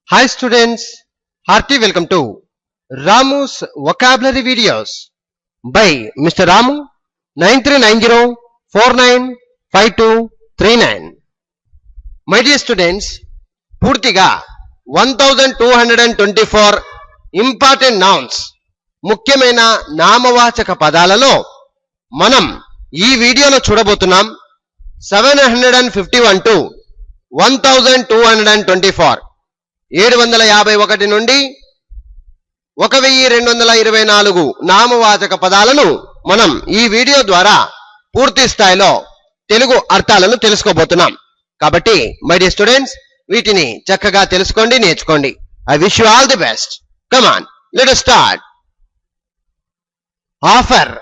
Hi students, hearty welcome to Ramu's vocabulary videos by Mr. Ramu 9390495239. My dear students, పూర్తిగా 1224 important nouns ముఖ్యమైన నామవాచక పదాలలో మనం ఈ వీడియోలో చూడబోతున్నాం 751 to 1224 751 నుండి 1224 నామవాచక పదాలను మనం ఈ వీడియో ద్వారా పూర్తి స్థాయిలో తెలుగు అర్థాలను తెలుసుకోబోతున్నాం. కాబట్టి మై డియర్ స్టూడెంట్స్, వీటిని చక్కగా తెలుసుకోండి, నేర్చుకోండి. I wish you all the best. Come on, let us start. Offer,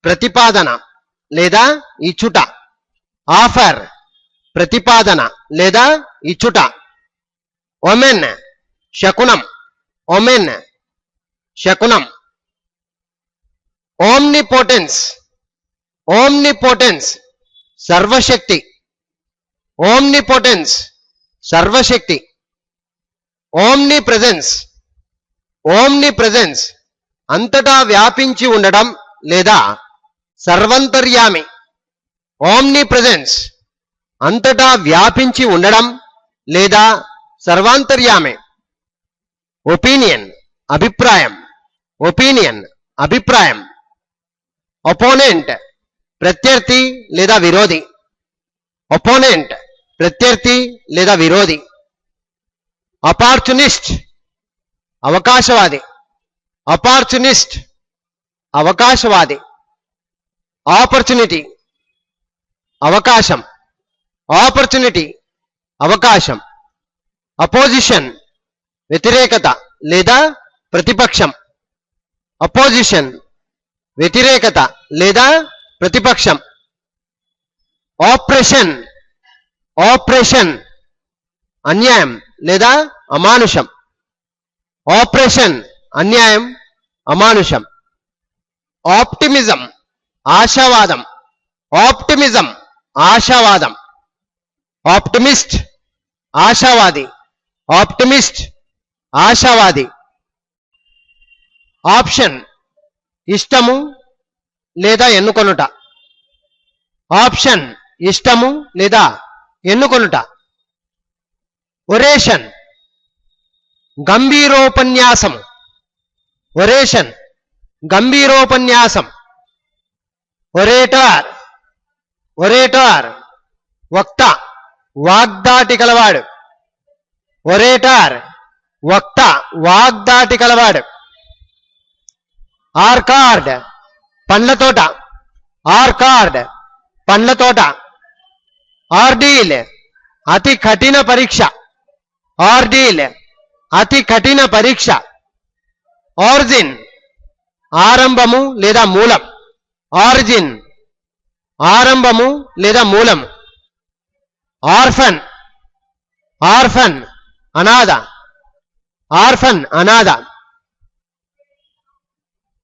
ప్రతిపాదన లేదా ఇచ్చుట. ఆఫర్, ప్రతిపాదన లేదా ఇచ్చుట. ఒమెన్, శకునం. ఒమెన్, శకునం. ఓమ్నిపోటెన్స్, ఓమ్నిపోటెన్స్, సర్వశక్తి. ఓమ్నిపోటెన్స్, సర్వశక్తి. ఓమ్ని ప్రెజెన్స్, ఓమ్ని ప్రెజెన్స్, అంతటా వ్యాపించి ఉండడం లేదా సర్వంతర్యామి. ఓమ్ని ప్రెజెన్స్, అంతటా వ్యాపించి ఉండడం లేదా సర్వాంతర్యామి. ఒపీనియన్, అభిప్రాయం. ఒపీనియన్, అభిప్రాయం. ఒపోనెంట్, ప్రత్యర్థి లేదా విరోధి. ఒపోనెంట్, ప్రత్యర్థి లేదా విరోధి. అపార్చునిస్ట్, అవకాశవాది. అపార్చునిస్ట్, అవకాశవాది. ఆపర్చునిటీ, అవకాశం. ఆపర్చునిటీ, అవకాశం. అపోజిషన్, వ్యతిరేకత లేదా ప్రతిపక్షం. అపోజిషన్, వ్యతిరేకత లేదా ప్రతిపక్షం. ఆప్రెషన్, ఆప్రెషన్, అన్యాయం లేదా అమానుషం. ఆప్రెషన్, అన్యాయం, అమానుషం. ఆప్టిమిజం, ఆశావాదం. ఆప్టిమిజం, ఆశావాదం. ఆప్టిమిస్ట్, ఆశావాది. ఆప్టిమిస్ట్, ఆశావాది. ఆప్షన్, ఇష్టము లేదా ఎన్నుకొనుట. ఆప్షన్, ఇష్టము లేదా ఎన్నుకొనుట. ఒరేషన్, గంభీరోపన్యాసం. ఒరేషన్, గంభీరోపన్యాసం. ఒరేటర్, ఒరేటర్, వక్త, వాగ్దాటి కలవాడు. ఒరేటర్, వక్త, వాగ్దాటి కలవాడు. ఆర్కార్డ్, పండ్లతోట. ఆర్కార్డ్, పండ్లతోట. ఆర్డీల్, అతి కఠిన పరీక్ష. ఆర్డీల్, అతి కఠిన పరీక్ష. ఆరిజిన్, ఆరంభము లేదా మూలం. ఆరిజిన్, ఆరంభము లేదా మూలం. ఆర్ఫన్, ఆర్ఫన్, అనాథ. ఆర్ఫన్, అనాథ.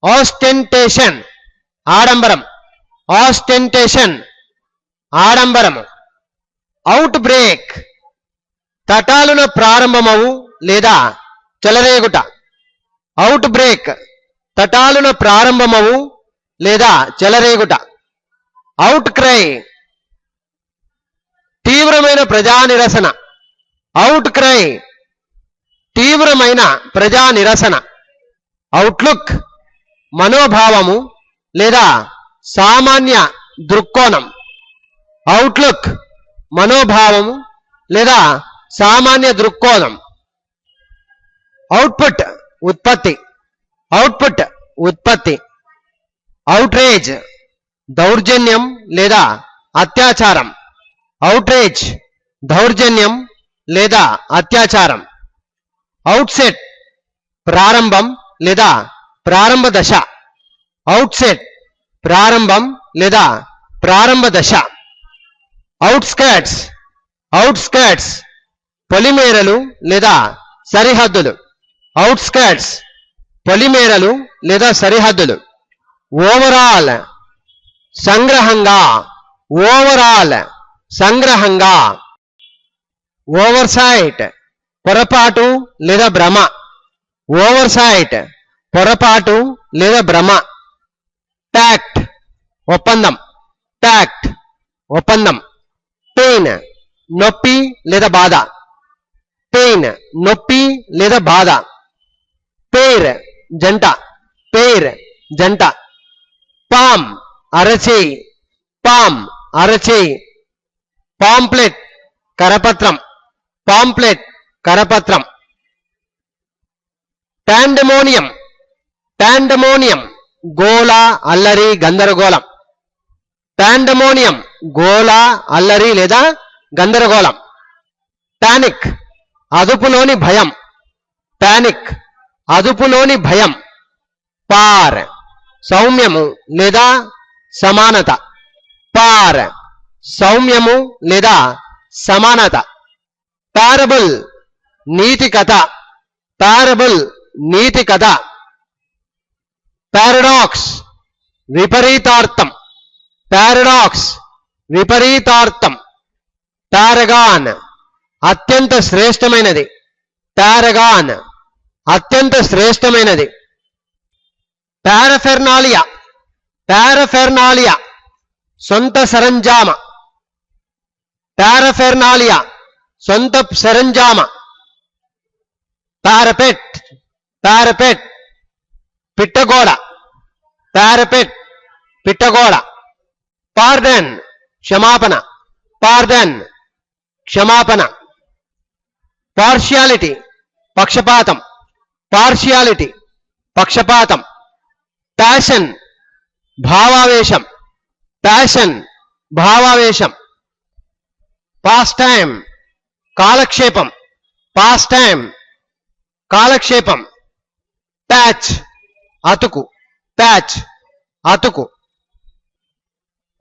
ఆస్టెంటేషన్, ఆడంబరం. ఆస్టెంటేషన్, ఆడంబరము. అవుట్ బ్రేక్, తటాలున ప్రారంభమవు లేదా చెలరేగుట. అవుట్ బ్రేక్, తటాలున ప్రారంభమవు లేదా చెలరేగుట. అవుట్ క్రై, తీవ్రమైన ప్రజా నిరసన. అవుట్ క్రై, తీవ్రమైన ప్రజా నిరసన. అవుట్లుక్, మనోభావము లేదా సామాన్య దృక్కోణం. అవుట్లుక్, మనోభావము లేదా సామాన్య దృక్కోణం. అవుట్పుట్, ఉత్పత్తి. అవుట్పుట్, ఉత్పత్తి. అవుట్రేజ్, దౌర్జన్యం లేదా అత్యాచారం. అవుట్రేజ్, దౌర్జన్యం లేదా అత్యాచారం. అవుట్సెట్, ప్రారంభం లేదా ప్రారంభ దశ. అవుట్సెట్, ప్రారంభం లేదా ప్రారంభ దశ. అవుట్స్కర్ట్స్, అవుట్స్కర్ట్స్, పొలిమేరలు లేదా సరిహద్దులు. అవుట్స్కర్ట్స్, పొలిమేరలు లేదా సరిహద్దులు. ఓవరాల్, సంగ్రహంగా. ఓవరాల్, సంగ్రహంగా. ఓవర్సైట్, పొరపాటు లేదా భ్రమ. ఓవర్ సైట్ పొరపాటు లేదా భ్రమ. టాక్ట్ ఒప్పందం. టాక్ట్ ఒప్పందం. పెయిన్ నొప్పి లేదా బాధ. పెయిన్ నొప్పి లేదా బాధ. పేర్ జంట. పేర్ జంట. Palm అరచేయి. Palm అరచేయి. Pamphlet కరపత్రం. Pamphlet కరపత్రం. Pandemonium. Pandemonium గోల అల్లరి గందరగోళం. పాండమోనియం గోల అల్లరి లేదా గందరగోళం. పానిక్ అదుపులోని భయం. పానిక్ అదుపులోని భయం. పార్ సౌమ్యము లేదా సమానత. పార్ సౌమ్యము లేదా సమానత. పారబుల్ నీతి కథ. పారబుల్ నీతి కథ. పారాడాక్స్ విపరీతార్థం. పారాడాక్స్ విపరీతార్థం. పారగాన్ అత్యంత శ్రేష్టమైనది. పారగాన్ అత్యంత శ్రేష్టమైనది. పారాఫెర్నాలియా. పారాఫెర్నాలియా సొంత సరంజామ. పారాఫెర్నాలియా సొంత సరంజామ. పారపెట్. పారపెట్ పిట్టగోడ. పారపెట్ పిట్టగోడ. పార్డన్ క్షమాపణ. పార్డన్ క్షమాపణ. పార్షియాలిటీ పక్షపాతం. పార్షియాలిటీ పక్షపాతం. ప్యాషన్ భావావేశం. ప్యాషన్ భావావేశం. పాస్ టైం కాలక్షేపం. పాస్ టైం కాలక్షేపం. ప్యాచ్ అతుకు. ప్యాచ్ అతుకు.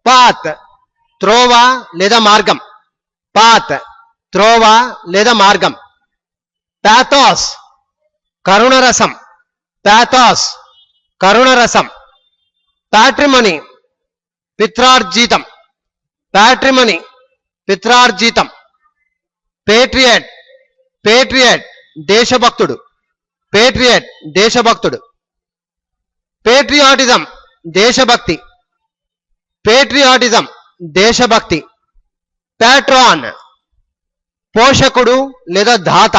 పాత్ త్రోవ లేదా మార్గం. పాత్ త్రోవ లేదా మార్గం. పాథోస్ కరుణరసం. పాథోస్ కరుణరసం. ప్యాట్రిమనీ పిత్రార్జితం. ప్యాట్రిమనీ పిత్రార్జితం. పేట్రియట్. పేట్రియట్ దేశభక్తుడు. పేట్రియట్ దేశభక్తుడు. పేట్రియాటిజం దేశభక్తి. పేట్రియాటిజం దేశభక్తి. ప్యాట్రాన్ పోషకుడు లేదా దాత.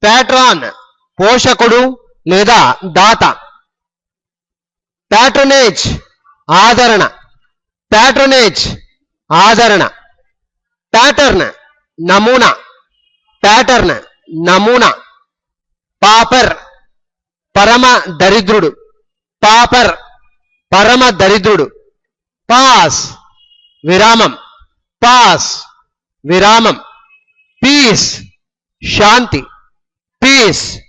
ప్యాట్రాన్ పోషకుడు లేదా దాత. ప్యాట్రనేజ్ ఆదరణ. ప్యాట్రనేజ్ ఆదరణ. ప్యాటర్న్ నమూనా. ప్యాటర్న్ నమూనా. పాపర్ పరమ దరిద్రుడు. పాపర్ పరమ దరిద్రుడు. పాస్ విరామం. పాస్ విరామం. పీస్ శాంతి. పీస్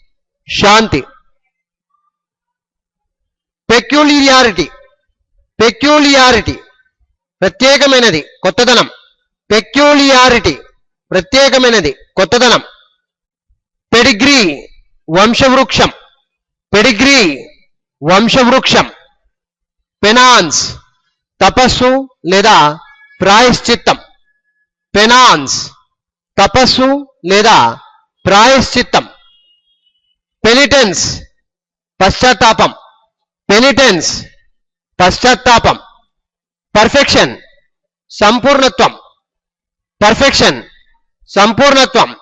శాంతి. పెక్యులియారిటీ. పెక్యులియారిటీ ప్రత్యేకమైనది కొత్తదనం. పెక్యులియారిటీ ప్రత్యేకమైనది కొత్తదనం. పెడిగ్రీ వంశవృక్షం. పెడిగ్రీ వంశవృక్షం. పెనాన్స్ తపస్సు లేదా ప్రాయశ్చిత్తం. పెనాన్స్ తపస్సు లేదా ప్రాయశ్చిత్తం. పెనిటెన్స్ పశ్చాత్తాపం. పెనిటెన్స్ పశ్చాత్తాపం. పర్ఫెక్షన్ సంపూర్ణత్వం. పర్ఫెక్షన్ సంపూర్ణత్వం.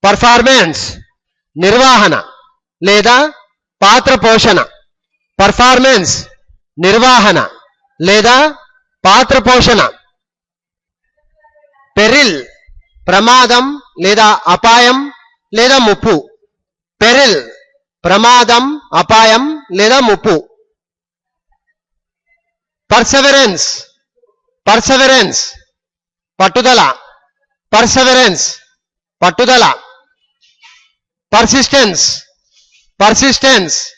పర్ఫార్మెన్స్ నిర్వహణ లేదా పాత్ర పోషణ. పర్ఫార్మెన్స్ నిర్వహణ లేదా పాత్ర పోషణ. పెరిల్ ప్రమాదం లేదా అపాయం లేదా ముప్పు. పెరిల్ ప్రమాదం అపాయం లేదా ముప్పు. పర్సెవరెన్స్ పర్సెవరెన్స్ పట్టుదల. పర్సెవరెన్స్ పట్టుదల. పర్సిస్టెన్స్ పర్సిస్టెన్స్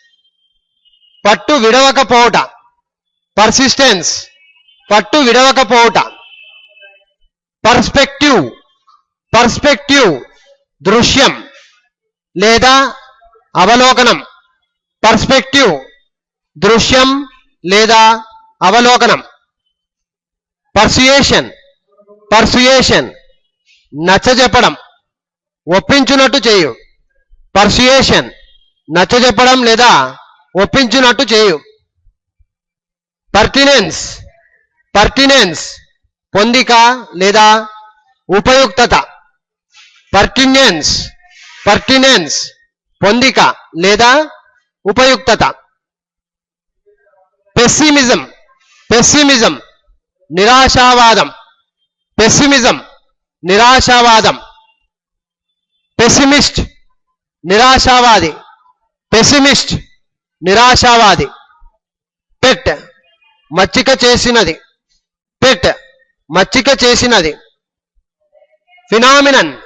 పట్టు విడవకపోవుట. పర్సిస్టెన్స్ పట్టు విడవకపోవుట. పర్స్పెక్టివ్ పర్స్పెక్టివ్ దృశ్యం లేదా అవలోకనం. పర్స్పెక్టివ్ దృశ్యం లేదా అవలోకనం. Persuasion persuasion నచ్చజెప్పడం. ఒప్పించునట్టు చేయు. పర్సుయేషన్ నచ్చజెప్పడం లేదా ఒప్పించునట్టు చేయు. పర్టినెన్స్ పర్టినెన్స్ పొందిక లేదా ఉపయుక్తత. పర్టినెన్స్ పర్టినెన్స్ పొందిక లేదా ఉపయుక్తత. పెస్సిమిజం పెస్సిమిజం నిరాశావాదం. పెస్సిమిజం నిరాశావాదం. పెసిమిస్ట్ నిరాశావాది. పెసిమిస్ట్ నిరాశావాది. పెట్ మచ్చిక చేసినది. పెట్ మచ్చిక చేసినది. ఫినామినన్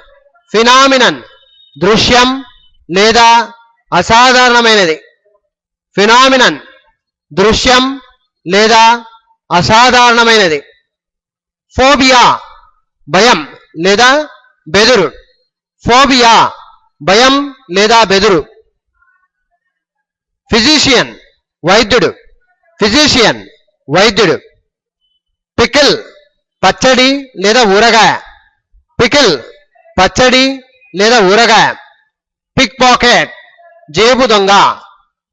ఫినామినన్ దృశ్యం లేదా అసాధారణమైనది. ఫినామినన్ దృశ్యం లేదా అసాధారణమైనది. ఫోబియా భయం లేదా బెదురు. ఫోబియా భయం లేదా బెదురు. ఫిజిషియన్ వైద్యుడు. ఫిజిషియన్ వైద్యుడు. పికిల్ పచ్చడి లేదా ఊరగాయ. పికిల్ పచ్చడి లేదా ఊరగాయ. పిక్ పాకెట్ జేబు దొంగ.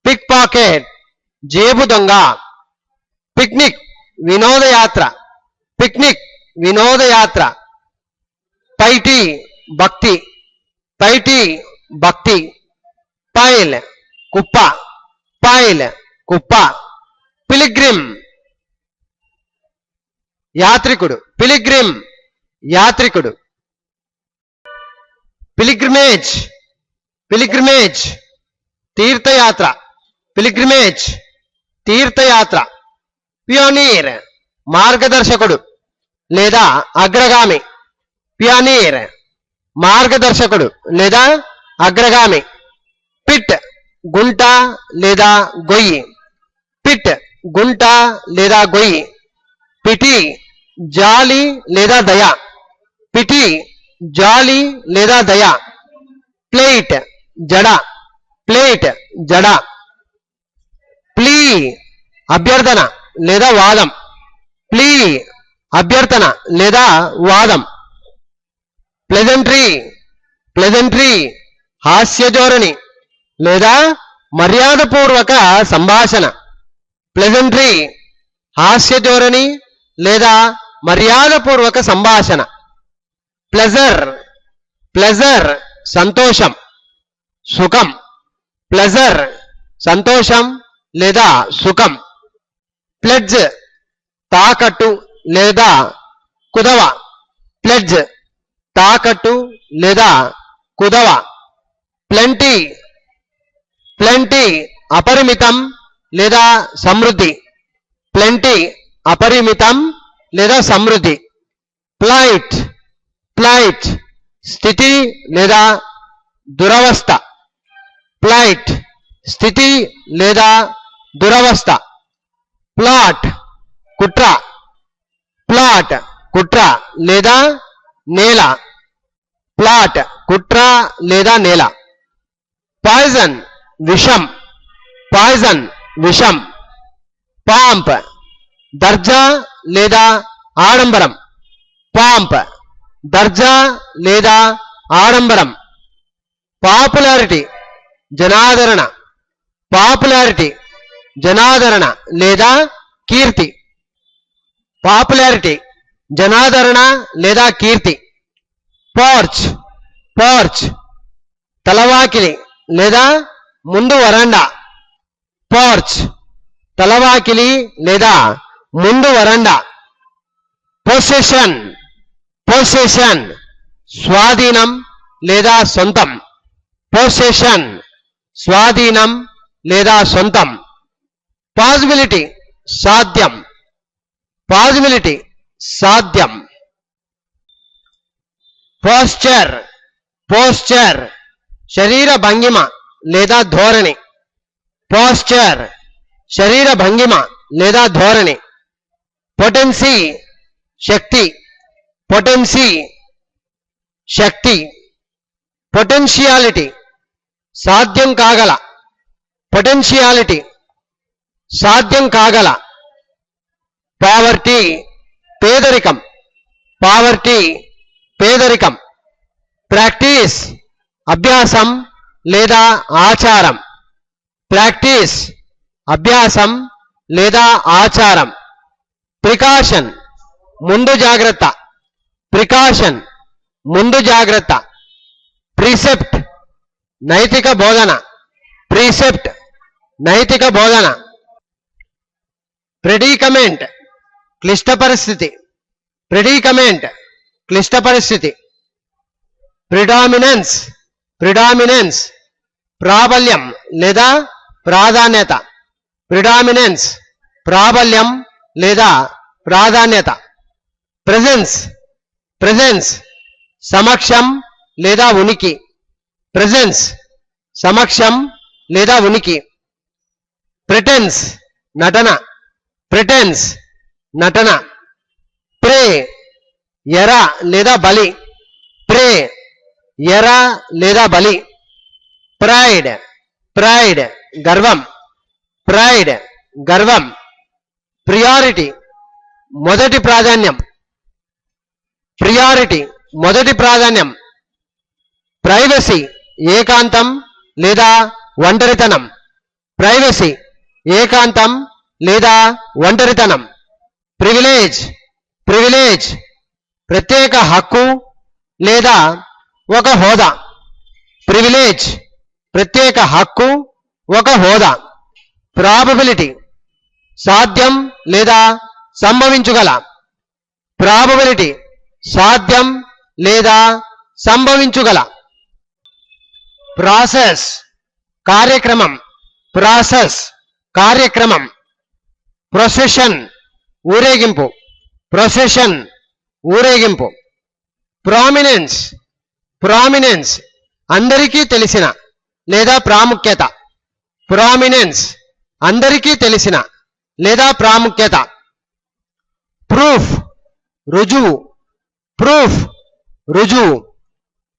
పిక్ పాకెట్ జేబు దొంగ. పిక్నిక్ వినోదయాత్ర. పిక్నిక్ వినోదయాత్ర. పైటి భక్తి. పైటి భక్తి. పైల్ కుప్ప. పైల్ కుప్ప. పిలిగ్రిమ్ యాత్రికుడు. పిలిగ్రిమ్ యాత్రికుడు. పిలిగ్రిమేజ్ పిలిగ్రిమేజ్ తీర్థయాత్ర. పిలిగ్రిమేజ్ తీర్థయాత్ర. పియోనీర్ మార్గదర్శకుడు లేదా అగ్రగామి. పియోనీర్ మార్గదర్శకుడు లేదా అగ్రగామి. పిట్ గుంట లేదా గొయ్యి. పిట్ గుంట లేదా గొయ్యి. పిటి జాలి లేదా దయ. పిటి జాలి లేదా దయ. ప్లేట్ జడ. ప్లేట్ జడ. ప్లీ అభ్యర్థన లేదా వాదం. ప్లీ అభ్యర్థన లేదా వాదం. ప్లెజెంట్రీ ప్లెజెంట్రీ హాస్యధోరణి లేదా మర్యాదపూర్వక సంభాషణ. ప్లెజెంట్రీ హాస్యధోరణి లేదా మర్యాదపూర్వక సంభాషణ. ప్లెజర్ ప్లెజర్ సంతోషం సుఖం. ప్లెజర్ సంతోషం లేదా సుఖం. ప్లెడ్జ్ తాకట్టు లేదా కుదవ. ప్లెడ్జ్ తాకట్టు లేదా కుదవ. ప్లెంటీ ప్లెంటీ అపరిమితం లేదా సమృద్ధి. ప్లెంటీ అపరిమితం లేదా సమృద్ధి. ప్లైట్ ప్లైట్ స్థితి లేదా దురవస్థ. ప్లైట్ స్థితి లేదా దురవస్థ. ప్లాట్ కుట్ర. ప్లాట్ కుట్ర లేదా నేల. ప్లాట్ కుట్ర లేదా నేల. పాయిజన్ విషం. పాయిజన్ విషం. పాంప్ దర్జా లేదా ఆడంబరం. పాంప్ దర్జా లేదా ఆడంబరం. పాపులారిటీ జనాదరణ. పాపులారిటీ జనాదరణ లేదా కీర్తి. పాపులారిటీ జనాదరణ లేదా కీర్తి. పోర్చ్ పోర్చ్ తలవాకిలి లేదా ముందు వరండా. పోర్చ్ తలవాకిలి లేదా ముందు వరండా. పొసెషన్ పొసెషన్ స్వాధీనం లేదా సొంతం. పొసెషన్ స్వాధీనం లేదా సొంతం. పాజిబిలిటీ సాధ్యం. పాజిబిలిటీ సాధ్యం. పోస్చర్ పోస్చర్ శరీర భంగిమ లేదా ధోరణి. పోస్చర్ శరీర భంగిమ లేదా ధోరణి. పొటెన్సీ శక్తి. పొటెన్సీ శక్తి. పొటెన్షియాలిటీ సాధ్యం కాగల. పొటెన్షియాలిటీ సాధ్యం కాగల. పావర్టీ పేదరికం. పావర్టీ పేదరికం. ప్రాక్టీస్ అభ్యాసం లేదా ఆచారం. ప్రాక్టీస్ అభ్యాసం లేదా ఆచారం. ప్రికాషన్ ముందు జాగ్రత్త. ప్రికాషన్ ముందు జాగ్రత్త. ప్రిసెప్ట్ నైతిక బోధన. ప్రిసెప్ట్ నైతిక బోధన. ప్రెడికమెంట్ క్లిష్ట పరిస్థితి. ప్రెడికమెంట్ క్లిష్ట పరిస్థితి. ప్రిడామినెన్స్ ప్రిడామినెన్స్ ప్రాబల్యం లేదా ప్రాధాన్యత. ప్రిడామినెన్స్ ప్రాబల్యం లేదా ప్రాధాన్యత. ప్రెజెన్స్ ప్రెజెన్స్ సమక్షం లేదా ఉనికి. ప్రెజెన్స్ సమక్షం లేదా ఉనికి. ప్రిటెన్స్ నటన. ప్రిటెన్స్ నటన. ప్రే ఎర లేదా బలి. ప్రే ఎర లేదా బలి. ప్రైడ్ ప్రైడ్ గర్వం. ప్రైడ్ గర్వం. ప్రియారిటీ మొదటి ప్రాధాన్యం. ప్రియారిటీ మొదటి ప్రాధాన్యం. ప్రైవసీ ఏకాంతం లేదా ఒంటరితనం. ప్రైవసీ ఏకాంతం లేదా ఒంటరితనం. ప్రివిలేజ్ ప్రివిలేజ్ ప్రత్యేక హక్కు లేదా ఒక హోదా. ప్రివిలేజ్ ప్రత్యేక హక్కు ఒక హోదా. ప్రాబబిలిటీ సాధ్యం లేదా సంభవించుగల. ప్రాబబిలిటీ సాధ్యం లేదా సంభవించుగల. ప్రాసెస్ కార్యక్రమం. ప్రాసెస్ కార్యక్రమం. ప్రొసెషన్ ఊరేగింపు. ప్రొసెషన్ ఊరేగింపు. ప్రామినెన్స్ ప్రామినెన్స్ అందరికీ తెలిసిన లేదా ప్రాముఖ్యత. ప్రామినెన్స్ అందరికీ తెలిసిన లేదా ప్రాముఖ్యత. ప్రూఫ్ రుజువు. ప్రూఫ్ రుజువు.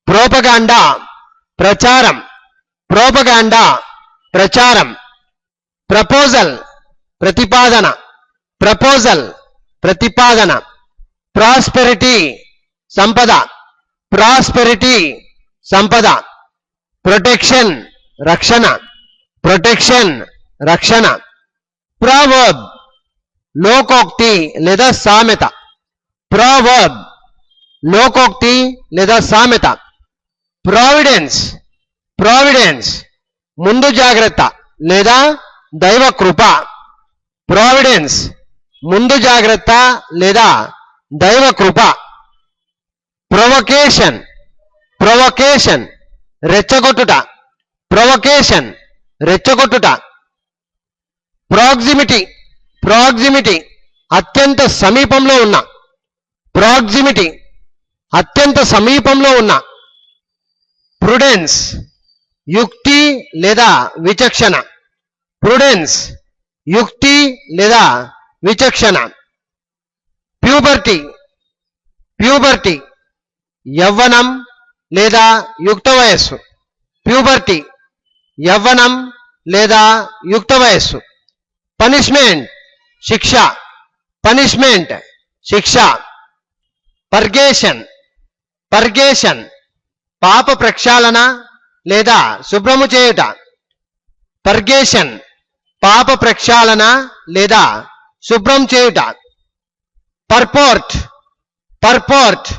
ప్రోపగాండా ప్రచారం. ప్రోపగాండా ప్రచారం. ప్రపోజల్ ప్రతిపాదన. ప్రపోజల్ ప్రతిపాదన. ప్రాస్పెరిటీ సంపద. ప్రాస్పెరిటీ సంపద. ప్రొటెక్షన్ రక్షణ. ప్రొటెక్షన్ రక్షణ. ప్రావర్బ్ లోకోక్తి లేదా సామెత. ప్రావర్బ్ లోకోక్తి లేదా సామెత. ప్రావిడెన్స్ ప్రావిడెన్స్ ముందు జాగ్రత్త లేదా దైవ కృప. ప్రావిడెన్స్ ముందు జాగ్రత్త లేదా దైవ కృప. ప్రొవకేషన్ ప్రొవకేషన్ రెచ్చగొట్టుట. ప్రొవకేషన్ రెచ్చగొట్టుట. ప్రాక్సిమిటీ ప్రాక్సిమిటీ అత్యంత సమీపంలో ఉన్న. ప్రాక్సిమిటీ అత్యంత సమీపంలో ఉన్న. ప్రుడెన్స్ యుక్తి లేదా విచక్షణ. ప్రుడెన్స్ యుక్తి లేదా విచక్షణ. ప్యూబర్టీ ప్యూబర్టీ యవ్వనం లేదా యుక్త వయస్సు. ప్యూబర్టీ యవ్వనం లేదా యుక్త వయస్సు. పనిష్మెంట్ శిక్ష. పనిష్మెంట్ శిక్ష. పర్గేషన్ పర్గేషన్ పాప ప్రక్షాళన లేదా శుభ్రము చేయుట. పర్గేషన్ పాప ప్రక్షాళన లేదా శుభ్రం చేయుట. పర్పోర్ట్ పర్పోర్ట్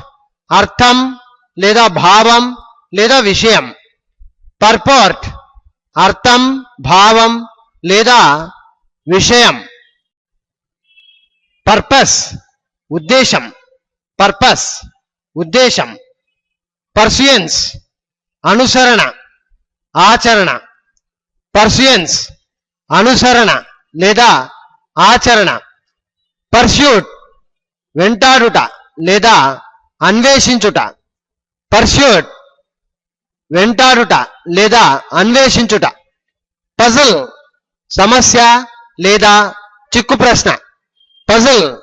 అర్థం లేదా భావం లేదా విషయం. పర్పోర్ట్ అర్థం భావం లేదా విషయం. పర్పస్ ఉద్దేశం. పర్పస్ ఉద్దేశం. పర్సుయన్స్ అనుసరణ ఆచరణ. పర్సుయన్స్ అనుసరణ లేదా ఆచరణ. పర్స్యూట్ వెంటాడుట లేదా అన్వేషించుట. పర్స్యూట్ వెంటాడుట లేదా అన్వేషించుట. పజిల్ సమస్య లేదా చిక్కు ప్రశ్న. పజిల్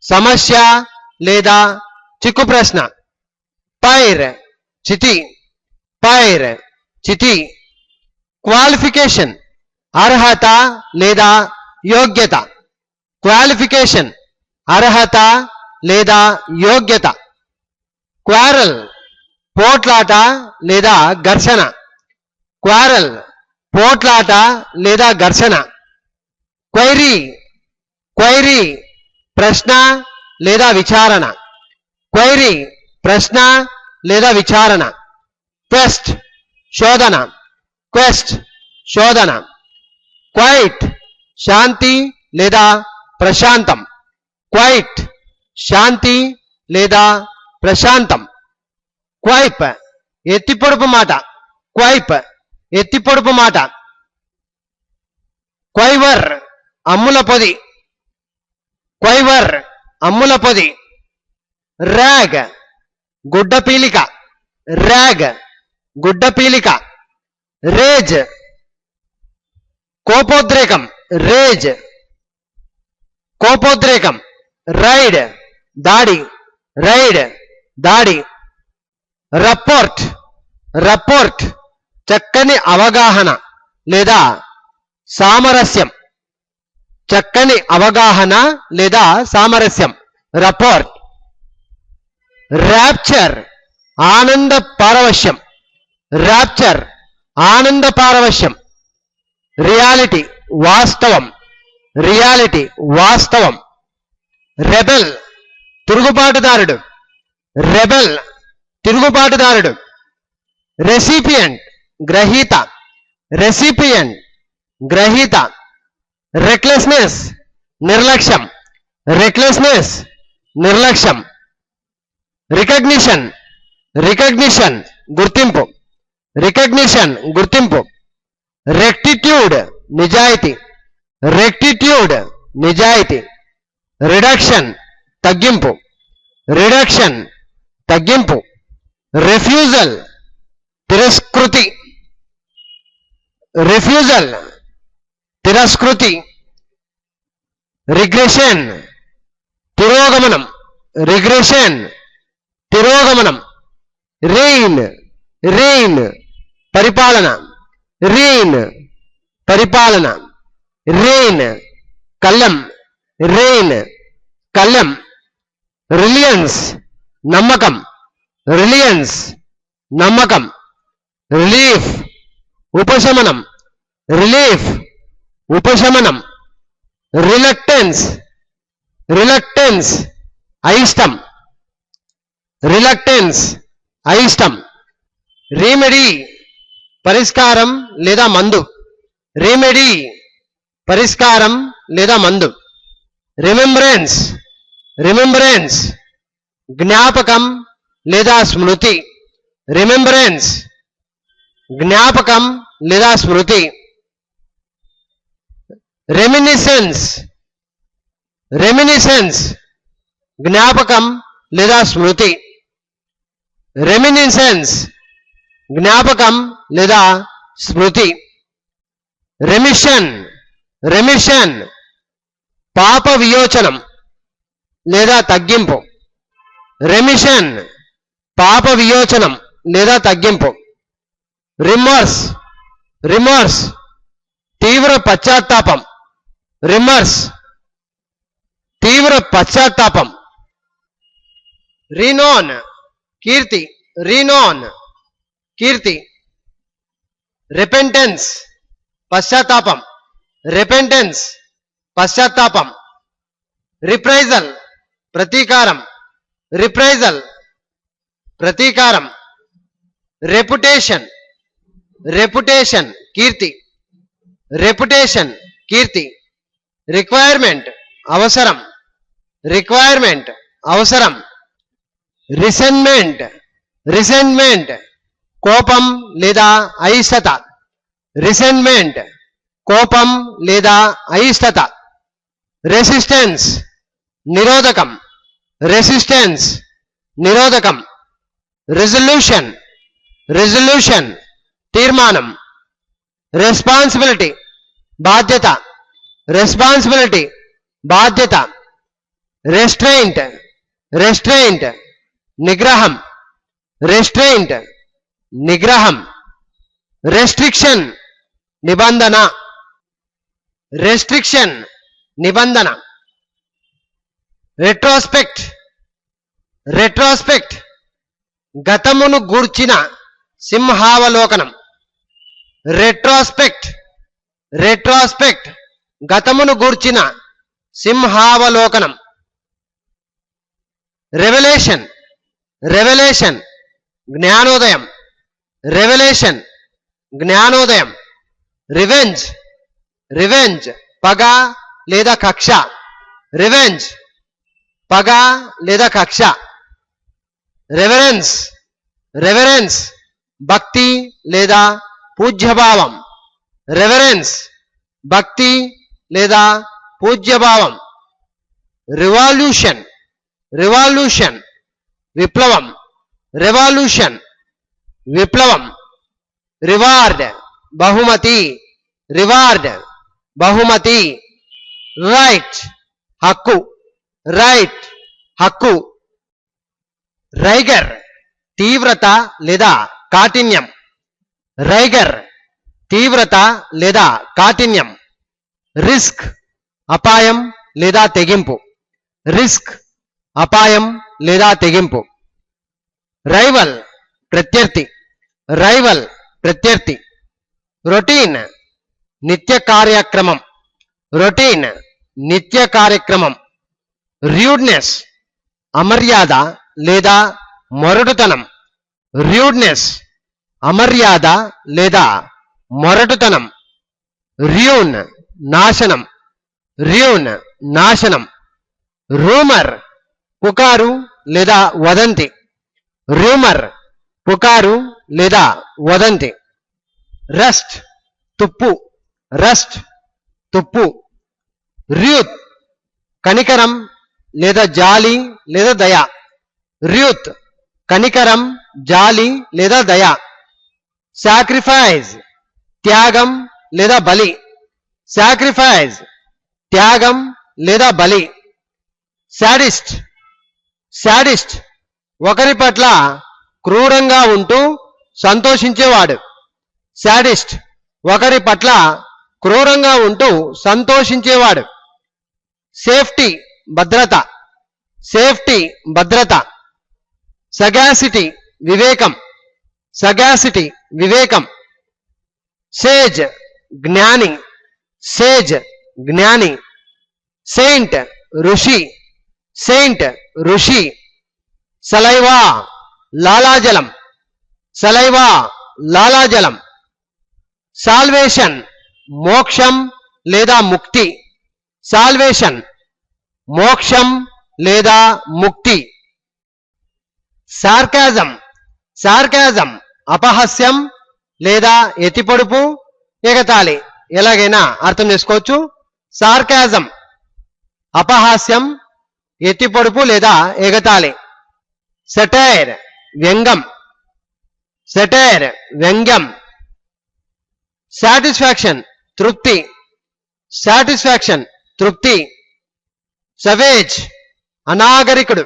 సమస్య లేదా చిక్కు ప్రశ్న. పైర్ చితి. పైర్ చితి. క్వాలిఫికేషన్ అర్హత లేదా యోగ్యత. క్వాలిఫికేషన్ అర్హత లేదా యోగ్యత. క్వారల్ పోట్లాట లేదా ఘర్షణ. క్వారల్ పోట్లాట లేదా ఘర్షణ. క్వైరీ క్వైరీ ప్రశ్న లేదా విచారణ. క్వైరీ ప్రశ్న లేదా విచారణ. క్వెస్ట్ శోధన. క్వెస్ట్ శోధన. క్వైట్ శాంతి లేదా ప్రశాంతం. క్వైట్ శాంతి లేదా ప్రశాంతం. క్వైప్ ఎత్తిపొడుపు మాట. క్వైప్ ఎత్తిపొడుపు మాట. క్వైవర్ అమ్ముల పొది. క్వైవర్ అమ్ముల పొది. ర్యాగ్ గుడ్డ పీలిక. ర్యాగ్ గుడ్డ పీలిక. రేజ్ కోపోద్రేకం. రేజ్ కోపోద్రేకం. రైడ్ దాడి. రైడ్ దాడి. రపోర్ట్ రపోర్ట్ చక్కని అవగాహన లేదా సామరస్యం. చక్కని అవగాహన లేదా సామరస్యం. రపోర్ట్. ర్యాప్చర్ ఆనంద పారవశ్యం. ర్యాప్చర్ ఆనంద పారవశ్యం. రియాలిటీ వాస్తవం. రియాలిటీ వాస్తవం. రెబెల్ తిరుగుబాటుదారుడు. రెబెల్ తిరుగుబాటుదారుడు. రెసిపియంట్ గ్రహీత. రెసిపియంట్ గ్రహీత. రెక్లెస్నెస్ నిర్లక్ష్యం. రెక్లెస్నెస్ నిర్లక్ష్యం. రికగ్నిషన్ రికగ్నిషన్ గుర్తింపు. రికగ్నిషన్ గుర్తింపు. రెక్టిట్యూడ్ నిజాయితీ. రెక్టిట్యూడ్ నిజాయితీ. రిడక్షన్ తగ్గింపు. రిడక్షన్ తగ్గింపు. రిఫ్యూజల్ తిరస్కృతి. రిఫ్యూజల్ తిరస్కృతి. రిగ్రెషన్ తిరోగమనం. రిగ్రెషన్ తిరోగమనం. రెయిన్ రెయిన్ పరిపాలన. రెయిన్ పరిపాలన. రెయిన్ కళ్ళం. రెయిన్ కళ్ళం. రిలియన్స్ నమ్మకం. రిలియన్స్ నమ్మకం. రిలీఫ్ ఉపశమనం. రిలీఫ్ ఉపశమనం. రిలక్టెన్స్ రిలక్టెన్స్ అయిష్టం. రిలక్టెన్స్ అయిష్టం. రెమెడీ పరిష్కారం లేదా మందు. రెమెడీ పరిష్కారం లేదా మందు. రిమెంబరెన్స్ రిమెంబరెన్స్ జ్ఞాపకం లేదా స్మృతి. రిమెంబరెన్స్ జ్ఞాపకం లేదా స్మృతి. రెమినిసెన్స్ రెమినిసెన్స్ జ్ఞాపకం లేదా స్మృతి. రెమినిసెన్స్ జ్ఞాపకం లేదా స్మృతి. రెమిషన్ రెమిషన్ పాప వియోచనం లేదా తగ్గింపు. రెమిషన్ పాప వియోచనం లేదా తగ్గింపు. రిమర్స్ రిమర్స్ తీవ్ర పశ్చాత్తాపం. రిమర్స్ తీవ్ర పశ్చాత్తాపం. రీనోన్ కీర్తి. రీనోన్ కీర్తి. రిపెంటెన్స్ పశ్చాత్తాపం. రిపెంటెన్స్ పశ్చాత్తాపం. రిప్రైజల్ ప్రతీకారం. రిప్రైజల్ ప్రతీకారం. రెప్యుటేషన్ రెప్యుటేషన్ కీర్తి. రెప్యుటేషన్ కీర్తి. రిక్వైర్మెంట్ అవసరం. రిక్వైర్మెంట్ అవసరం. రిసెంట్మెంట్ రిసెంట్మెంట్ కోపం లేదా అయిష్టత. రిసెంట్మెంట్ కోపం లేదా అయిష్టత. రెసిస్టెన్స్ నిరోధకం. రెసిస్టెన్స్ నిరోధకం. రెజల్యూషన్ రెజల్యూషన్ తీర్మానం. రెస్పాన్సిబిలిటీ బాధ్యత. రెస్పాన్సిబిలిటీ బాధ్యత. రెస్ట్రెయింట్ రెస్ట్రెయింట్ నిగ్రహం. రెస్ట్రెయింట్ నిగ్రహం. రెస్ట్రిక్షన్ నిబంధన. రెస్ట్రిక్షన్ నిబంధన. రెట్రోస్పెక్ట్ రెట్రోస్పెక్ట్ గతమును గూర్చిన సింహావలోకనం. రెట్రోస్పెక్ట్, రెట్రోస్పెక్ట్ గతమును గూర్చిన సింహావలోకనం. రెవల్యూషన్, రెవల్యూషన్ జ్ఞానోదయం, రెవల్యూషన్ జ్ఞానోదయం. రివెంజ్, రివెంజ్ పగ లేదా కక్ష, రివెంజ్ పగ లేదా కక్ష. రెవరెన్స్, రెవరెన్స్ భక్తి లేదా పూజ్యభావం, రెవరెన్స్ భక్తి లేదా పూజ్యభావం. రివాల్యూషన్, రివాల్యూషన్ విప్లవం, రెవల్యూషన్ విప్లవం. రివార్డ్ బహుమతి, రివార్డ్ బహుమతి. రైట్ హక్కు, రైట్ హక్కు. రైగర్ తీవ్రత లేదా కాఠిన్యం, రైగర్ తీవ్రత లేదా కాఠిన్యం. రిస్క్ అపాయం లేదా తెగింపు, రిస్క్ అపాయం లేదా తెగింపు. రైవల్ ప్రత్యర్థి, రైవల్ ప్రత్యర్థి. రొటీన్ నిత్య కార్యక్రమం, రొటీన్ నిత్య కార్యక్రమం. ర్యూడ్నెస్ అమర్యాద లేదా మొరటుతనం, ర్యూడ్నెస్ అమర్యాద లేదా మొరటుతనం. ర్యూన్ నాశనం, ర్యూన్ నాశనం. రూమర్ పుకారు లేదా వదంతి, రూమర్ పుకారు లేదా వదంతి. రస్ట్ తుప్పు, రస్ట్ తుప్పు. ర్యూత్ కనికరం లేదా జాలి లేదా దయ, ర్యూత్ కనికరం జాలి లేదా దయ. సాక్రిఫైస్ త్యాగం లేదా బలి, సాక్రిఫైస్ త్యాగం లేదా బలి. సాడిస్ట్, సాడిస్ట్ ఒకరి పట్ల క్రూరంగా ఉంటూ సంతోషించేవాడు, సాడిస్ట్ ఒకరి పట్ల క్రూరంగా ఉంటూ సంతోషించేవాడు. సేఫ్టీ భద్రత, సేఫ్టీ భద్రత. సగాసిటీ వివేకం, సగాసిటీ వివేకం. సేజ్ జ్ఞాని, సేజ్ జ్ఞాని. సెయింట్ ఋషి, సెయింట్ ఋషి. సలైవా లాలాజలం, సలైవా లాలాజలం. సాల్వేషన్ మోక్షం లేదా ముక్తి, సాల్వేషన్ మోక్షం లేదా ముక్తి. సార్కాజం, సార్కాజం అపహాస్యం లేదా ఎత్తిపొడుపు, ఎగతాళి, ఎలాగైనా అర్థం చేసుకోవచ్చు. సార్కాజం అపహాస్యం, ఎత్తిపొడుపు లేదా ఎగతాళి. సెటైర్ వ్యంగ్యం, సెటైర్ వ్యంగ్యం. సాటిస్ఫాక్షన్ తృప్తి, సాటిస్ఫాక్షన్ తృప్తి. సవేజ్ అనాగరికుడు,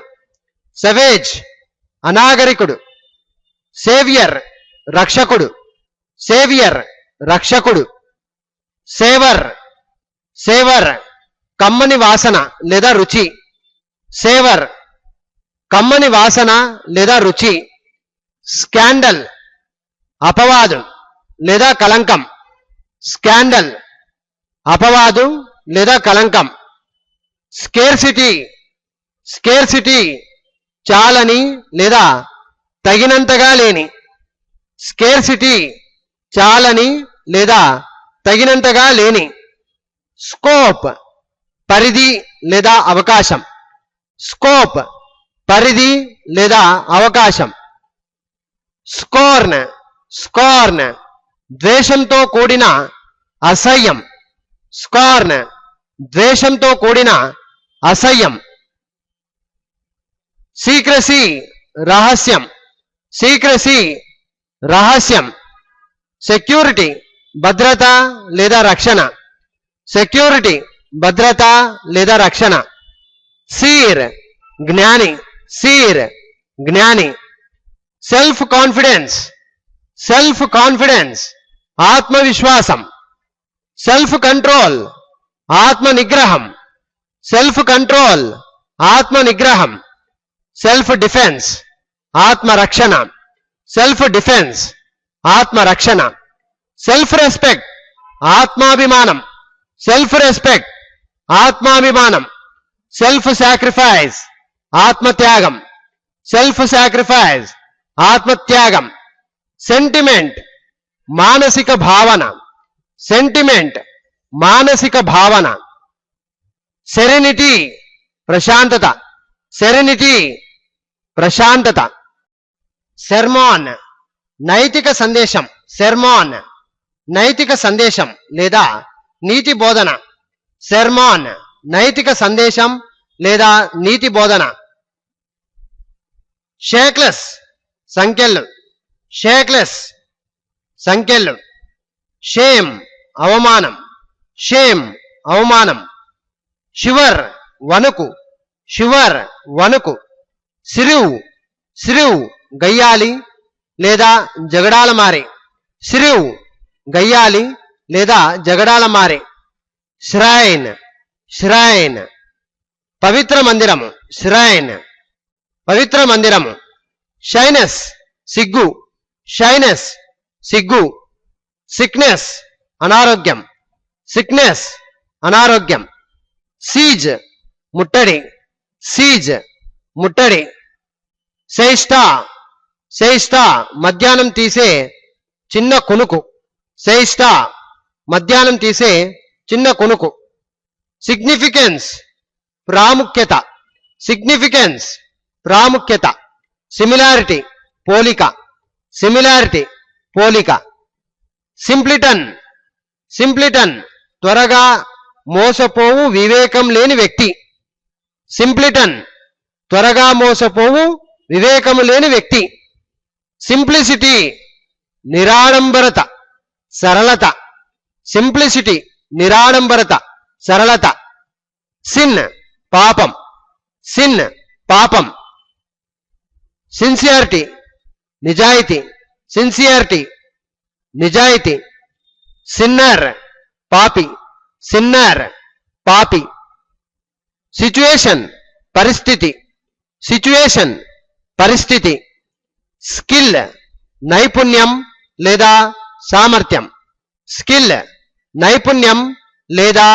సవేజ్ అనాగరికుడు. సేవియర్ రక్షకుడు, సేవియర్ రక్షకుడు. సేవర్, సేవర్ కమ్మని వాసన లేదా రుచి, సేవర్ కమ్మని వాసన లేదా రుచి. స్కాండల్ అపవాదు లేదా కలంకం, స్కాండల్ అపవాదు లేదా కలంకం. స్కేర్సిటీ, స్కేర్సిటీ చాలని లేదా తగినంతగా లేని, స్కేర్సిటీ చాలని లేదా తగినంతగా లేని. స్కోప్ పరిధి లేదా అవకాశం, స్కోప్ పరిధి లేదా అవకాశం. స్కోర్న్, స్కోర్న్ ద్వేషంతో కూడిన అసహ్యం, స్కార్న్ ద్వేషంతో కూడిన అసహ్యం. సీక్రసీ రహస్యం, సీక్రసీ రహస్యం. సెక్యూరిటీ భద్రత లేదా రక్షణ, సెక్యూరిటీ భద్రత లేదా రక్షణ. సీర్ జ్ఞాని, సీర్ జ్ఞాని. సెల్ఫ్ కాన్ఫిడెన్స్, సెల్ఫ్ కాన్ఫిడెన్స్ ఆత్మవిశ్వాసం. సెల్ఫ్ కంట్రోల్ ఆత్మ నిగ్రహం, సెల్ఫ్ కంట్రోల్ ఆత్మ నిగ్రహం. సెల్ఫ్ డిఫెన్స్ ఆత్మరక్షణ, సెల్ఫ్ డిఫెన్స్, ఆత్మరక్షణ. సెల్ఫ్ రెస్పెక్ట్, ఆత్మాభిమానం, సెల్ఫ్ రెస్పెక్ట్, ఆత్మాభిమానం. సెల్ఫ్ సాక్రిఫైస్, ఆత్మత్యాగం, సెల్ఫ్ సాక్రిఫైస్, ఆత్మత్యాగం. సెంటిమెంట్, మానసిక భావన, సెంటిమెంట్, మానసిక భావన. సెరెనిటీ, ప్రశాంతత, సెరెనిటీ, ప్రశాంతత. సెర్మాన్, నైతిక సందేశం, సెర్మాన్, నైతిక సందేశం లేదా నీతి బోధన. సెర్మాన్, నైతిక సందేశం లేదా నీతి బోధన. షేక్లెస్, సంఖ్యలు, షేక్లెస్, సంఖ్యలు. షేమ్, అవమానం, షేమ్, అవమానం. షివర్, వణుకు, షివర్, వణుకు. సిరివ్, సిరివ్, గయ్యాలి లేదా జగడాల మారి, సిరివ్, గయ్యాలి లేదా జగడాల మారి. శ్రైన్, శ్రైన్, పవిత్ర మందిరము, శ్రైన్, పవిత్ర మందిరము. షైనెస్, సిగ్గు, షైనెస్, సిగ్గు. సిక్నెస్, అనారోగ్యం, సిక్నెస్, అనారోగ్యం. సీజ్, ముట్టడి, సీజ్, ముట్టడి. శైష్ఠా, శైష్ఠా, మధ్యాహ్నం తీసే చిన్న కునుకు, శైష్ఠా, మధ్యాహ్నం తీసే చిన్న కునుకు. సిగ్నిఫికెన్స్, ప్రాముఖ్యత, సిగ్నిఫికెన్స్, ప్రాముఖ్యత. సిమిలారిటీ, పోలిక, సిమిలారిటీ, పోలిక. సింప్లిటన్, సింప్లిటన్, త్వరగా మోసపోవు వివేకం లేని వ్యక్తి. సింప్లిటన్, త్వరగా మోసపోవు వివేకము లేని వ్యక్తి. సింప్లిసిటీ, నిరాడంబరత, సరళత, సింప్లిసిటీ, నిరాడంబరత, సరళత. సిన్, పాపం, సిన్, పాపం. సిన్సియారిటీ, నిజాయితీ, సిన్సియారిటీ, నిజాయితీ. సిన్నర్, పాపి, సిన్నర్, పాపి. సిచ్యుయేషన్, పరిస్థితి, సిచ్యుయేషన్, పరిస్థితి. స్కిల్, నైపుణ్యం లేదా సామర్థ్యం, స్కిల్, నైపుణ్యం లేదా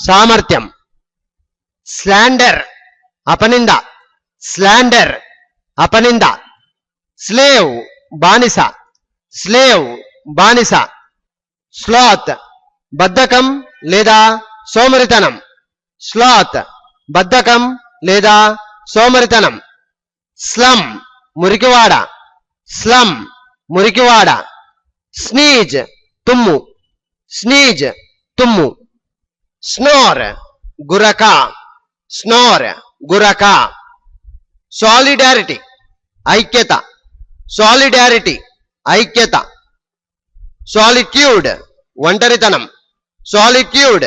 సామర్థ్యం. స్లాండర్, అపనింద, స్లాండర్, అపనింద. స్లేవ్, బానిస, స్లేవ్, బానిస. స్లాత్, బద్ధకం లేదా సోమరితనం, స్లాత్, బద్ధకం లేదా సోమరితనం. స్లమ్, మురికివాడ, స్లమ్, మురికివాడ. స్నీజ్, తుమ్ము, స్నీజ్, తుమ్ము. స్నోర్, గురక, స్నోర్, గురక. సాలిడారిటీ, ఐక్యత, సాలిడారిటీ, ఐక్యత. సాలిట్యూడ్, ఒంటరితనం, సాలిట్యూడ్,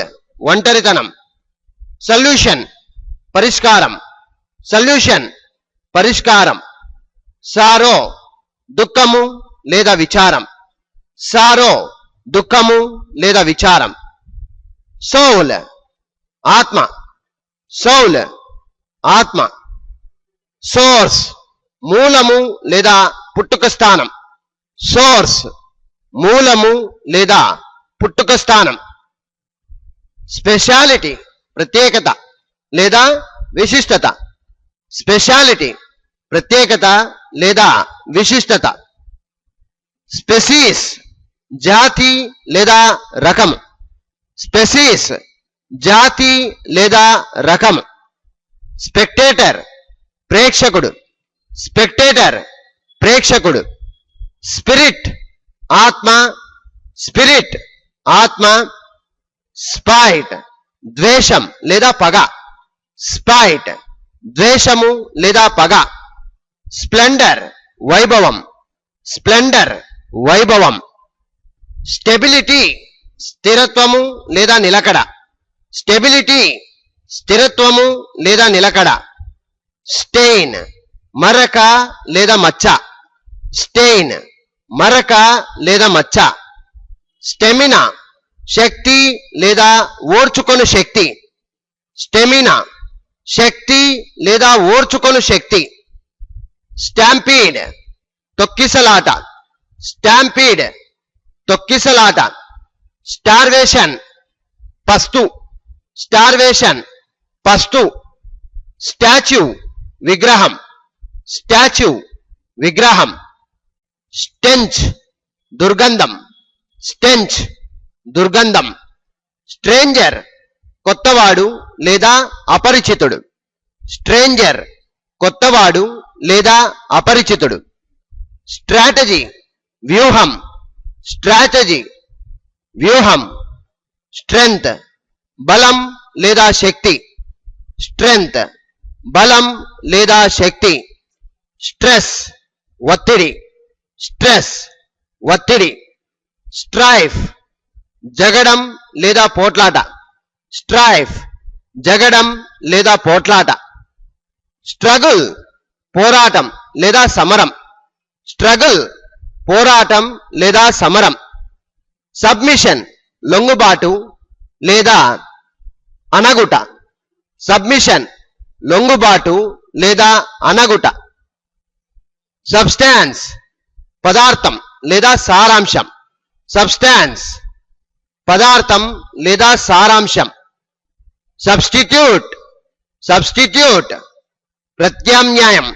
ఒంటరితనం. సొల్యూషన్, పరిష్కారం, సొల్యూషన్, పరిష్కారం. సారో, దుఃఖము లేదా విచారం, సారో, దుఃఖము లేదా విచారం. సౌల్, ఆత్మ, సౌల్, ఆత్మ. సోర్స్, మూలము లేదా పుట్టుక స్థానం, సోర్స్, మూలము లేదా పుట్టుక స్థానం. స్పెషాలిటీ, ప్రత్యేకత లేదా విశిష్టత, స్పెషాలిటీ, ప్రత్యేకత లేదా విశిష్టత. స్పెసీస్, జాతి లేదా రకం, స్పెసీస్, జాతి లేదా రకం. స్పెక్టేటర్, ప్రేక్షకుడు, స్పెక్టేటర్, ప్రేక్షకుడు. స్పిరిట్, ఆత్మ, స్పిరిట్, ఆత్మ. స్పైట్, ద్వేషం లేదా పగ, స్పైట్, ద్వేషము లేదా పగ. స్ప్లెండర్, వైభవం, స్ప్లెండర్, వైభవం. స్టెబిలిటీ, స్థిరత్వము లేదా నిలకడ, స్టెబిలిటీ, స్థిరత్వము లేదా నిలకడ. స్టెయిన్, మరక లేదా మచ్చ, స్టెయిన్, మరక లేదా మచ్చ. స్టెమినా, శక్తి లేదా ఓర్చుకొను శక్తి, స్టెమినా, శక్తి లేదా ఓర్చుకొను శక్తి. స్టాంపీడ్ తొక్కిసలాట, స్టాంపీడ్ తొక్కిసలాట. స్టార్వేషన్ పస్తు, స్టార్వేషన్ పస్తు. స్టాచ్యూ విగ్రహం, స్టాచ్యూ విగ్రహం. స్టెంచ్ దుర్గంధం, స్టెంచ్ దుర్గంధం. స్ట్రేంజర్ కొత్తవాడు లేదా అపరిచితుడు, స్ట్రేంజర్ కొత్తవాడు లేదా అపరిచితుడు. స్ట్రాటజీ వ్యూహం, స్ట్రాటజీ వ్యూహం. స్ట్రెంగ్త్ బలం లేదా శక్తి, స్ట్రెంగ్త్ బలం లేదా శక్తి. స్ట్రెస్ ఒత్తిడి, స్ట్రెస్ ఒత్తిడి. స్ట్రైఫ్ జగడం లేదా పోట్లాట, స్ట్రైఫ్ జగడం లేదా పోట్లాట. స్ట్రగుల్ పోరాటం లేదా సమరం, స్ట్రగుల్ పోరాటం లేదా సమరం. సబ్మిషన్ లొంగుబాటు లేదా అనగుట, సబ్మిషన్ లొంగుబాటు లేదా అనగుట. సబ్స్టాన్స్ పదార్థం లేదా సారాంశం, సబ్స్టాన్స్ పదార్థం లేదా సారాంశం. సబ్స్టిట్యూట్, సబ్స్టిట్యూట్ ప్రత్యామ్నాయం,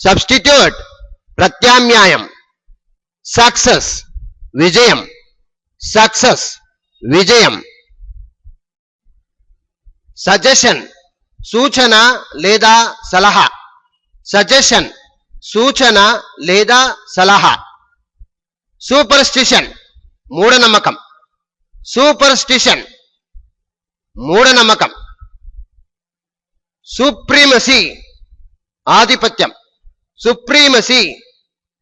సబ్స్టిట్యూట్ ప్రత్యామ్నాయం. సక్సెస్ విజయం, సక్సెస్ విజయం. సజెషన్ సూచన లేదా సలహా, సజెషన్ సూచన లేదా సలహా. సూపర్స్టిషన్ మూఢనమ్మకం, సూపర్స్టిషన్ మూఢనమ్మకం. సుప్రీమసీ ఆధిపత్యం, సుప్రీమసీ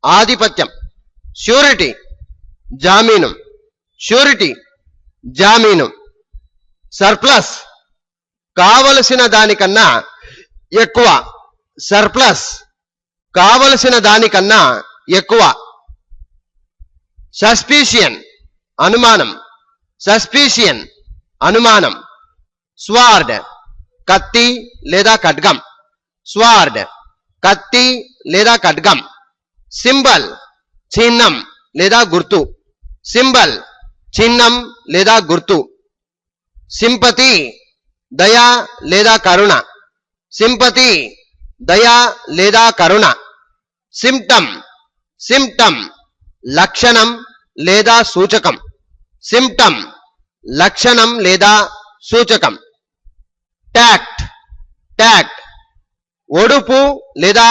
ఆధిపత్యం. ష్యూరిటీ జామీను, ష్యూరిటీ జామీను. సర్ప్లస్ కావలసిన దానికన్నా ఎక్కువ, సర్ప్లస్ కావలసిన దానికన్నా ఎక్కువ. సస్పీషియన్ అనుమానం, సస్పీషియన్ అనుమానం. స్వార్డ్ కత్తి లేదా ఖడ్గం, స్వార్డ్ కత్తి లేదా ఖడ్గం. సింబల్ చిహ్నం లేదా గుర్తు, సింబల్ చిహ్నం లేదా గుర్తు. సింపతి దయ లేదా కరుణ, సింపతి దయ లేదా కరుణ. సిమ్టమ్, సిమ్టమ్ లక్షణం లేదా సూచకం, సిమ్టమ్ లక్షణం లేదా సూచకం. టాక్ట్, టాక్ట్ ఒడుపు లేదా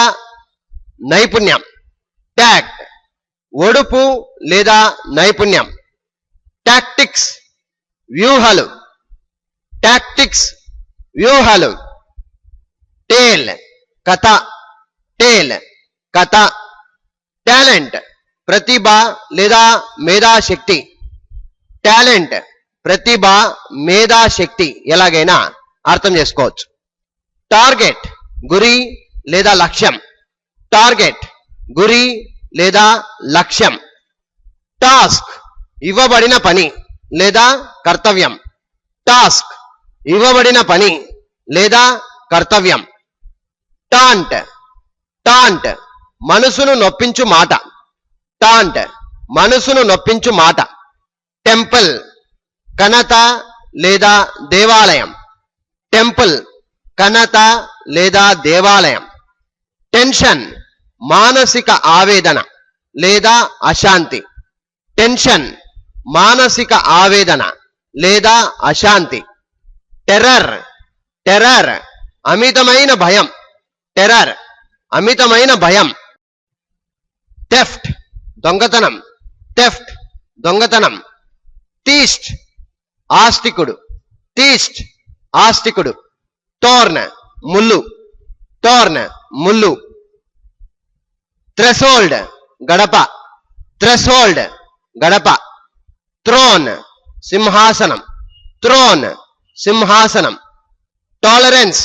నైపుణ్యం, టాక్ట్ ఒడుపు లేదా నైపుణ్యం. టాక్టిక్స్ వ్యూహాలు, టాక్టిక్స్ వ్యూహాలు. టేల్ కథ, టేల్ కథ. టాలెంట్ ప్రతిభ లేదా మేధాశక్తి, టాలెంట్ ప్రతిభ మేధాశక్తి ఎలాగైనా అర్థం చేసుకోవచ్చు. టార్గెట్ గురి లేదా లక్ష్యం, టార్గెట్ గురి లేదా లక్ష్యం. టాస్క్ ఇవ్వబడిన పని లేదా కర్తవ్యం, టాస్క్ ఇవ్వబడిన పని లేదా కర్తవ్యం. టాంట్, టాంట్ మనసును నొప్పించు మాట, టాంట్ మనసును నొప్పించు మాట. టెంపుల్ కనత లేదా దేవాలయం, టెంపుల్ కనత లేదా దేవాలయం. టెన్షన్ మానసిక ఆవేదన లేదా అశాంతి, టెన్షన్ మానసిక ఆవేదన లేదా అశాంతి. టెర్రర్, టెర్రర్ అమితమైన భయం, టెర్రర్ అమితమైన భయం. థెఫ్ట్ దొంగతనం, థెఫ్ట్ దొంగతనం. థీస్ట్ ఆస్తికుడు, థీస్ట్ ఆస్తికుడు. టోర్న్ ముల్లు, టోర్న్ ముల్లు. థ్రెషోల్డ్ గడప, థ్రెషోల్డ్ గడప. థ్రోన్ సింహాసనం, థ్రోన్ సింహాసనం. టాలరెన్స్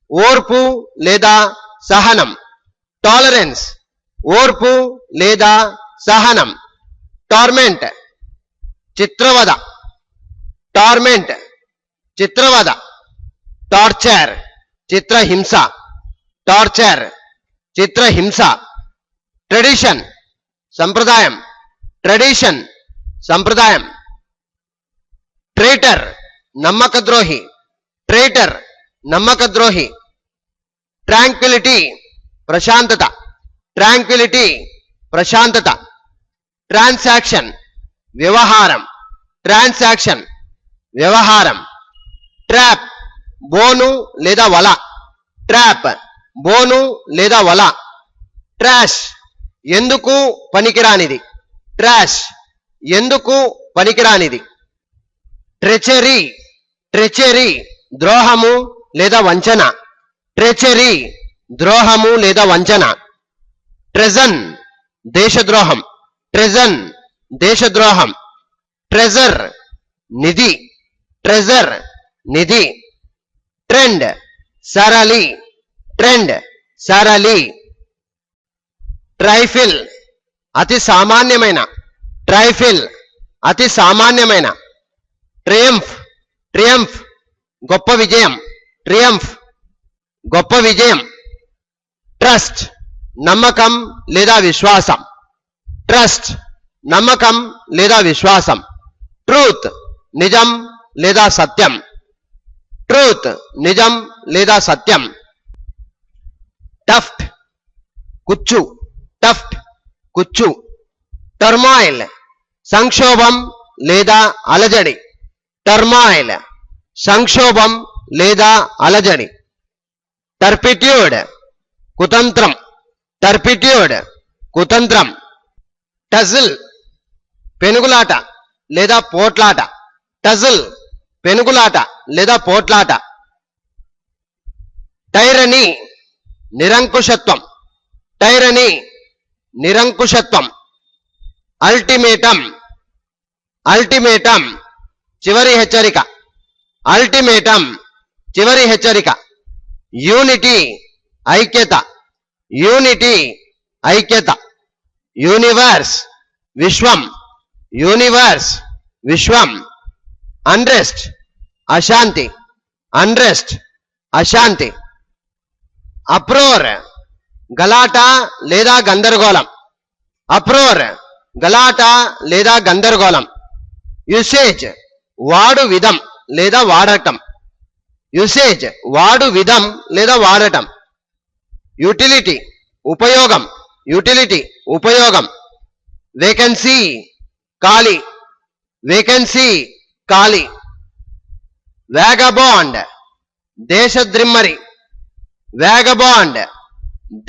ఓర్పు లేదా సహనం, టాలరెన్స్ ఓర్పు లేదా సహనం. టార్మెంట్ చిత్రవద, టార్మెంట్ చిత్రవద. టార్చర్ చిత్రహింస, టార్చర్ చిత్రహింస. ట్రెడిషన్ సంప్రదాయం, ట్రెడిషన్ సంప్రదాయం. ట్రేటర్ నమ్మకద్రోహి, ట్రేటర్ నమ్మకద్రోహి. ట్రాంక్విలిటీ ప్రశాంతత, ట్రాంక్విలిటీ ప్రశాంతత. ట్రాన్సాక్షన్ వ్యవహారం, ట్రాన్సాక్షన్ వ్యవహారం. ట్రాప్ బోను లేదా వల, ట్రాప్ బోను లేదా వల. ట్రాష్ ఎందుకు పనికిరానిది, ట్రాష్ ఎందుకు పనికిరానిది. ట్రెచెరీ, ట్రెచెరీ ద్రోహము లేదా వంచన, ట్రెచెరీ ద్రోహము లేదా వంచన. ట్రెజన్ దేశద్రోహం, ట్రెజన్ దేశద్రోహం. ట్రెజర్ నిధి, ట్రెజర్ నిధి. ట్రెండ్ సరళి, ట్రెండ్ సరళి. ట్రైఫిల్ అతి సామాన్యమైన, ట్రైఫిల్ అతి సామాన్యమైన. ట్రయంఫ్, ట్రయంఫ్ గొప్ప విజయం, ట్రయంఫ్ గొప్ప విజయం. ట్రస్ట్ నమ్మకం లేదా విశ్వాసం, ట్రస్ట్ నమ్మకం లేదా విశ్వాసం. ట్రూత్ నిజం లేదా సత్యం, ట్రూత్ నిజం లేదా సత్యం. టఫ్ట్ కుచ్చు, టఫ్ట్ కుచ్చు. టర్మాయిల్ సంక్షోభం లేదా అలజడి, టర్మాయిల్ సంక్షోభం లేదా అలజడి. Turpitude కుతంత్రం, turpitude కుతంత్రం. టజిల్ పెనుగులాట లేదా పోట్లాట, టజిల్ పెనుగులాట లేదా పోట్లాట. టైరనీ నిరంకుశత్వం, టైరనీ నిరంకుశత్వం. అల్టిమేటం, అల్టిమేటం చివరి హెచ్చరిక, అల్టిమేటం చివరి హెచ్చరిక. యూనిటీ ఐక్యత, యూనిటీ ఐక్యత. యూనివర్స్ విశ్వం, యూనివర్స్ విశ్వం. అన్రెస్ట్ అశాంతి, అన్రెస్ట్ అశాంతి. అప్రోర్ గలాట లేదా గందరగోళం, అప్రోర్ గలాట లేదా గందరగోళం. యుసేజ్ వాడు విధం లేదా వాడటం, యుసేజ్ వాడు విధం లేదా వాడటం. యుటిలిటీ ఉపయోగం, యుటిలిటీ ఉపయోగం. వేకెన్సీ ఖాళీ, వేకెన్సీ ఖాళీ. వ్యాగబాండ్ దేశద్రిమ్మరి, వ్యాగబాండ్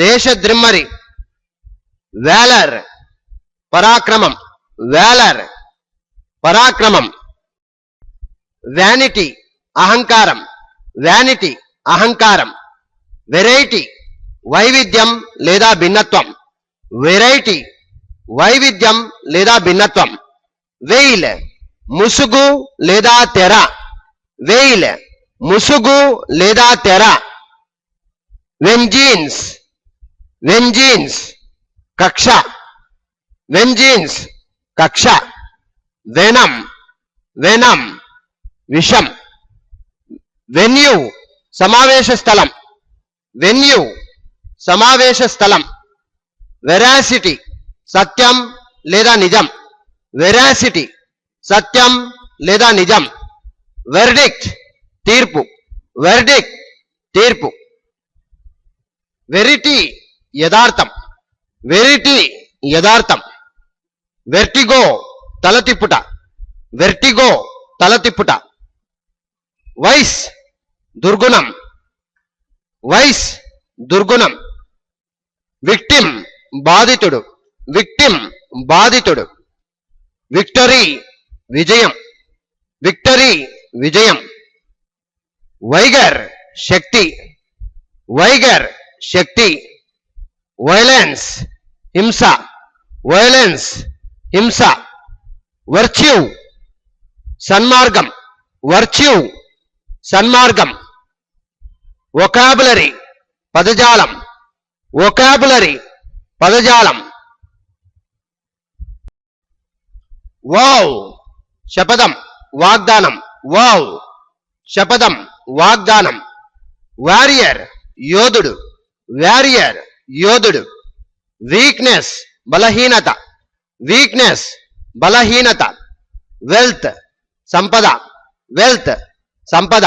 దేశద్రిమ్మరి. వేలర్ పరాక్రమం, వేలర్ పరాక్రమం. వ్యానిటీ అహంకారం, వ్యానిటీ అహంకారం. వెరైటీ వైవిధ్యం లేదా భిన్నత్వం, వెరైటీ వైవిధ్యం లేదా భిన్నత్వం. వెయిల్ ముసుగు లేదా తెర, వెయిల్ ముసుగు లేదా తెర. వెంజీన్స్, వెంజీన్స్ కక్ష, వెంజీన్స్ కక్ష. వెనం, వెనం విషం. వెన్యూ సమావేశ స్థలం, వెన్యూ సమావేశ స్థలం. వెరాసిటీ సత్యం లేదా నిజం, వెరాసిటీ సత్యం లేదా నిజం. వెర్డిక్ట్ తీర్పు, వెర్డిక్ట్ తీర్పు. వెరిటీ యథార్థం, వెరిటీ యథార్థం. వెర్టిగో తలతిప్పుట, వెర్టిగో తలతిప్పుట. వైస్ దుర్గుణం, వైస్ దుర్గుణం. విక్టిమ్ బాధితుడు, విక్టిమ్ బాధితుడు. విక్టరీ విజయం, విక్టరీ విజయం. వైగర్ శక్తి, వైగర్ శక్తి. వైలెన్స్ హింస, వైలెన్స్ హింస. వర్చ్యూ సన్మార్గం, వర్చ్యూ సన్మార్గం. వొకాబులరీ పదజాలం, వొకాబులరీ పదజాలం. వావ్ శపథం వాగ్దానం, వావ్ శపథం వాగ్దానం. వారియర్ యోధుడు, వారియర్ యోధుడు. వీక్నెస్ బలహీనత, వీక్నెస్ బలహీనత. వెల్త్ సంపద, వెల్త్ సంపద.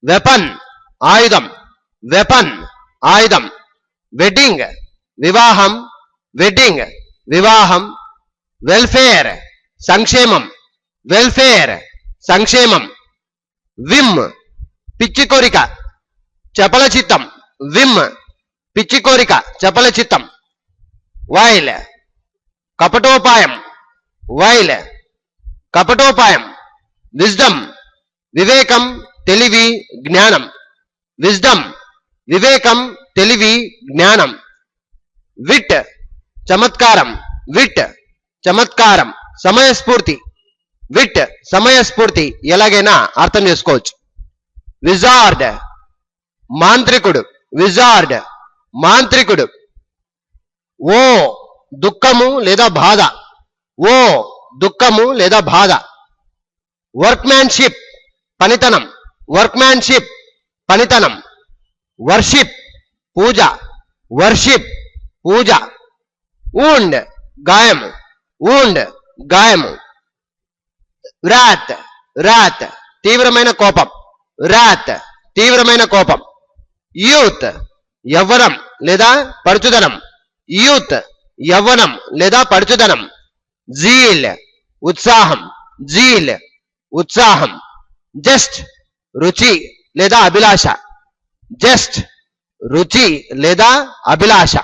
వెపన్ ఆయుధం, వెపన్ ఆయుధం. వెడ్డింగ్ వివాహం, వెడ్డింగ్ వివాహం. వెల్ఫేర్ సంక్షేమం, వెల్ఫేర్ సంక్షేమం. విమ్ పిచ్చి కోరిక, చపల చిత్తం. విమ్ పిచ్చి కోరిక, చపల చిత్తం. వైల్ కపటోపాయం, వైల్ కపటోపాయం. విజ్డమ్ వివేకం, తెలివి, జ్ఞానం. విజ్డమ్ వివేకం, తెలివి, జ్ఞానం. విట్ చమత్కారం, విట్ చమత్కారం. సమయస్ఫూర్తి, విట్ సమయస్ఫూర్తి. ఎలాగైనా అర్థం చేసుకోవచ్చు. విజార్డ్ మాంత్రికుడు, విజార్డ్ మాంత్రికుడు. ఓ దుఃఖము లేదా బాధ, ఓ దుఃఖము లేదా బాధ. వర్క్మ్యాన్షిప్ పనితనం, వర్క్మ్యాన్షిప్ పనితనం. వర్షిప్ పూజ, వర్షిప్ పూజ. ఊండ్ గాయం, ఊండ్ గాయము. వ్రాత్, రాత్ తీవ్రమైన కోపం, రాత్ తీవ్రమైన కోపం. యూత్ యవ్వనం లేదా పడుచుదనం, యూత్ యవ్వనం లేదా పడుచుదనం. జీల్ ఉత్సాహం, జీల్ ఉత్సాహం. జస్ట్ రుచి లేదా అభిలాష, జస్ట్ రుచి లేదా అభిలాష.